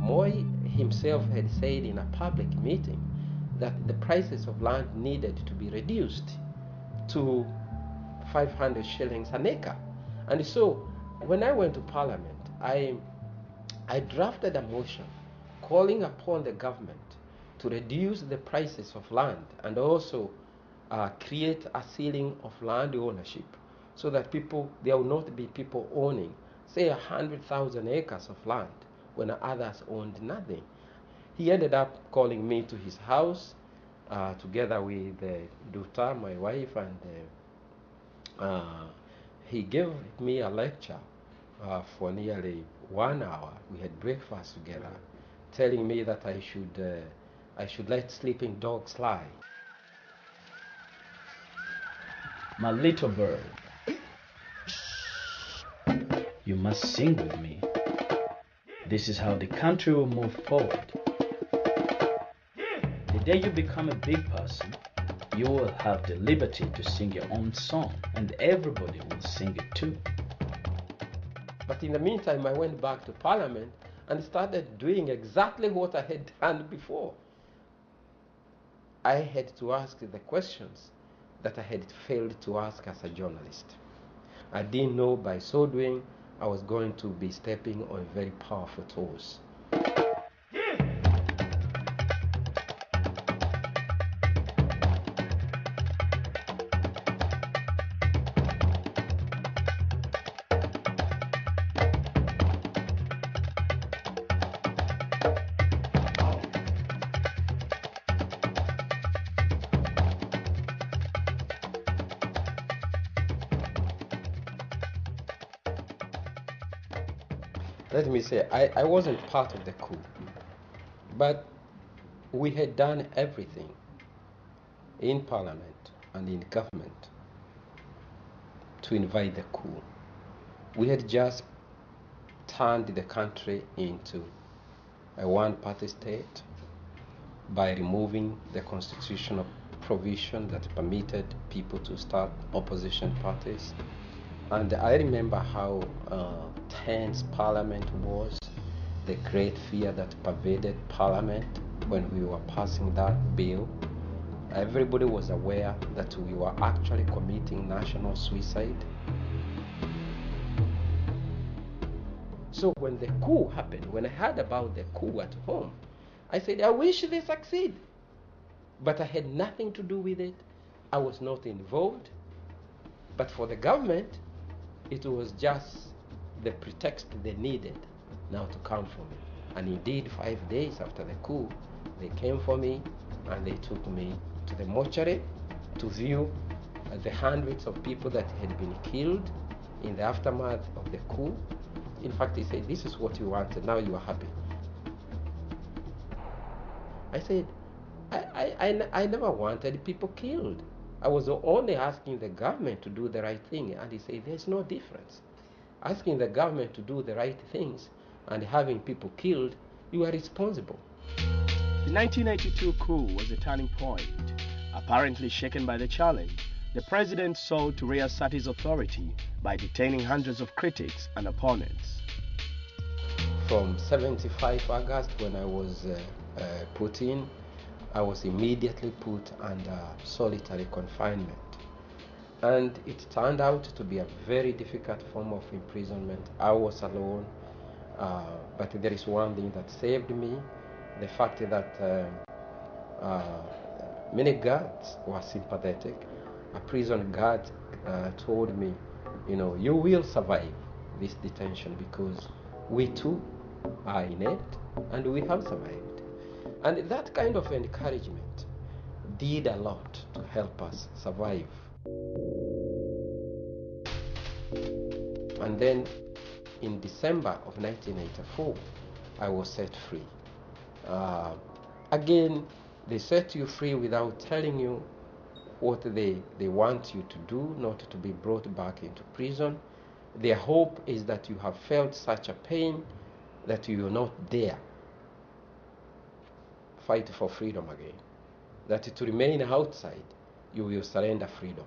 Moi himself had said in a public meeting that the prices of land needed to be reduced to 500 shillings an acre. And so when I went to Parliament, I drafted a motion calling upon the government to reduce the prices of land and also create a ceiling of land ownership so that there will not be people owning, say, 100,000 acres of land when others owned nothing. He ended up calling me to his house together with Duta, my wife, and he gave me a lecture for nearly 1 hour. We had breakfast together, telling me that I should let sleeping dogs lie. My little bird, you must sing with me. This is how the country will move forward. The day you become a big person, you will have the liberty to sing your own song, and everybody will sing it too. But in the meantime, I went back to Parliament and started doing exactly what I had done before. I had to ask the questions that I had failed to ask as a journalist. I didn't know by so doing I was going to be stepping on very powerful toes. Let me say, I wasn't part of the coup, but we had done everything in Parliament and in government to invite the coup. We had just turned the country into a one-party state by removing the constitutional provision that permitted people to start opposition parties. And I remember how tense Parliament was, the great fear that pervaded Parliament when we were passing that bill. Everybody was aware that we were actually committing national suicide. So when the coup happened, when I heard about the coup at home, I said, I wish they succeed. But I had nothing to do with it. I was not involved. But for the government, it was just the pretext they needed now to come for me. And indeed, 5 days after the coup, they came for me and they took me to the mortuary to view the hundreds of people that had been killed in the aftermath of the coup. In fact, they said, this is what you wanted, now you are happy. I said, I never wanted people killed. I was only asking the government to do the right thing. And he said, there's no difference. Asking the government to do the right things and having people killed, you are responsible. The 1992 coup was a turning point. Apparently shaken by the challenge, the president sought to reassert his authority by detaining hundreds of critics and opponents. From 75 August, when I was put in, I was immediately put under solitary confinement. And it turned out to be a very difficult form of imprisonment. I was alone, but there is one thing that saved me, the fact that many guards were sympathetic. A prison guard told me, you will survive this detention because we too are in it and we have survived. And that kind of encouragement did a lot to help us survive. And then in December of 1984, I was set free. Again, they set you free without telling you what they want you to do, not to be brought back into prison. Their hope is that you have felt such a pain that you will not dare fight for freedom again. That to remain outside, you will surrender freedom.